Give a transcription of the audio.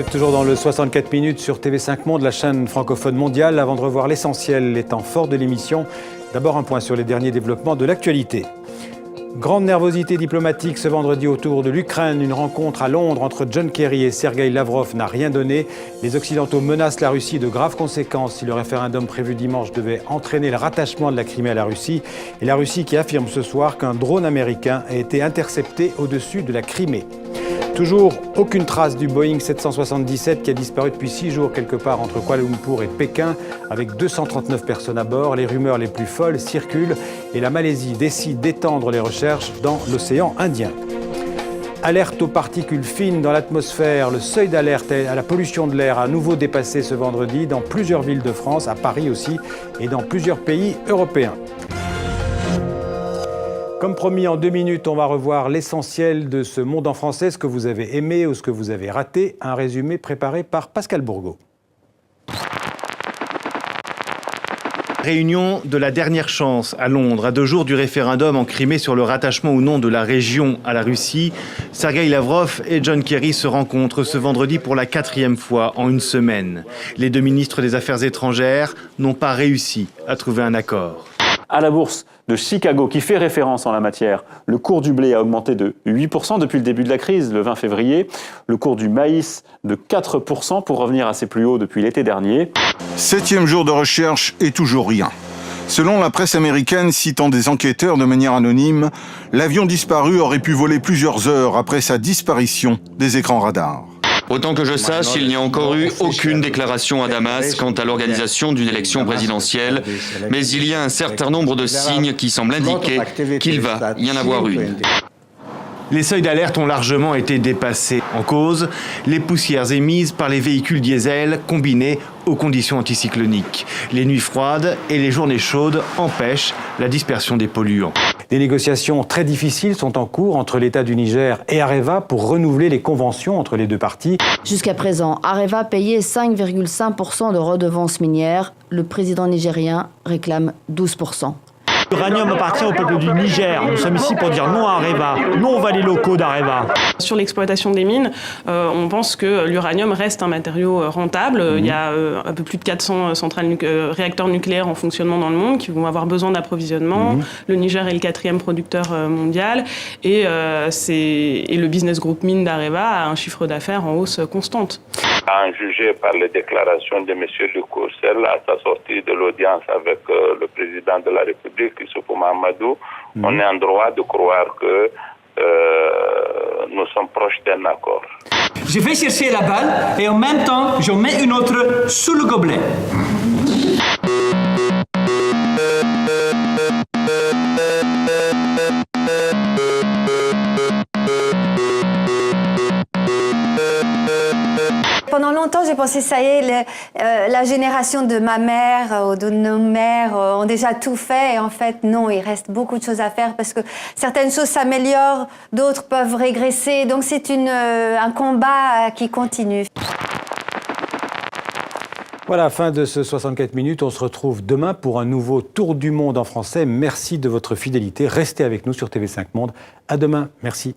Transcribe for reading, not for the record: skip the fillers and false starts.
Vous êtes toujours dans le 64 minutes sur TV5 Monde, la chaîne francophone mondiale. Avant de revoir l'essentiel, les temps forts de l'émission, d'abord un point sur les derniers développements de l'actualité. Grande nervosité diplomatique ce vendredi autour de l'Ukraine. Une rencontre à Londres entre John Kerry et Sergueï Lavrov n'a rien donné. Les Occidentaux menacent la Russie de graves conséquences si le référendum prévu dimanche devait entraîner le rattachement de la Crimée à la Russie. Et la Russie qui affirme ce soir qu'un drone américain a été intercepté au-dessus de la Crimée. Toujours aucune trace du Boeing 777 qui a disparu depuis 6 jours quelque part entre Kuala Lumpur et Pékin avec 239 personnes à bord. Les rumeurs les plus folles circulent et la Malaisie décide d'étendre les recherches dans l'océan Indien. Alerte aux particules fines dans l'atmosphère. Le seuil d'alerte à la pollution de l'air a à nouveau dépassé ce vendredi dans plusieurs villes de France, à Paris aussi, et dans plusieurs pays européens. Comme promis, en 2 minutes, on va revoir l'essentiel de ce monde en français, ce que vous avez aimé ou ce que vous avez raté. Un résumé préparé par Pascal Bourgault. Réunion de la dernière chance à Londres, à 2 jours du référendum en Crimée sur le rattachement ou non de la région à la Russie. Sergueï Lavrov et John Kerry se rencontrent ce vendredi pour la 4e fois en une semaine. Les 2 ministres des Affaires étrangères n'ont pas réussi à trouver un accord. À la bourse de Chicago, qui fait référence en la matière, le cours du blé a augmenté de 8% depuis le début de la crise, le 20 février. Le cours du maïs de 4% pour revenir à ses plus hauts depuis l'été dernier. 7e jour de recherche et toujours rien. Selon la presse américaine, citant des enquêteurs de manière anonyme, l'avion disparu aurait pu voler plusieurs heures après sa disparition des écrans radars. Autant que je sache, il n'y a encore eu aucune déclaration à Damas quant à l'organisation d'une élection présidentielle, mais il y a un certain nombre de signes qui semblent indiquer qu'il va y en avoir une. Les seuils d'alerte ont largement été dépassés. En cause, les poussières émises par les véhicules diesel combinées aux conditions anticycloniques. Les nuits froides et les journées chaudes empêchent la dispersion des polluants. Des négociations très difficiles sont en cours entre l'État du Niger et Areva pour renouveler les conventions entre les 2 parties. Jusqu'à présent, Areva payait 5,5% de redevances minières. Le président nigérien réclame 12%. L'uranium appartient au peuple du Niger. Nous sommes ici pour dire non à Areva, non aux vallées locaux d'Areva. Sur l'exploitation des mines, on pense que l'uranium reste un matériau rentable. Il y a un peu plus de 400 réacteurs nucléaires en fonctionnement dans le monde qui vont avoir besoin d'approvisionnement. Le Niger est le 4e producteur mondial et le business group mine d'Areva a un chiffre d'affaires en hausse constante. Jugé par les déclarations de M. Lecoursel à sa sortie de l'audience avec le président de la République, Issoufou Mahamadou, on est en droit de croire que nous sommes proches d'un accord. Je vais chercher la balle et en même temps, je mets une autre sous le gobelet. Pendant longtemps, j'ai pensé, ça y est, la génération de ma mère ou de nos mères ont déjà tout fait. Et en fait, non, il reste beaucoup de choses à faire parce que certaines choses s'améliorent, d'autres peuvent régresser. Donc c'est un combat qui continue. Voilà, fin de ce 64 minutes. On se retrouve demain pour un nouveau Tour du Monde en français. Merci de votre fidélité. Restez avec nous sur TV5 Monde. À demain. Merci.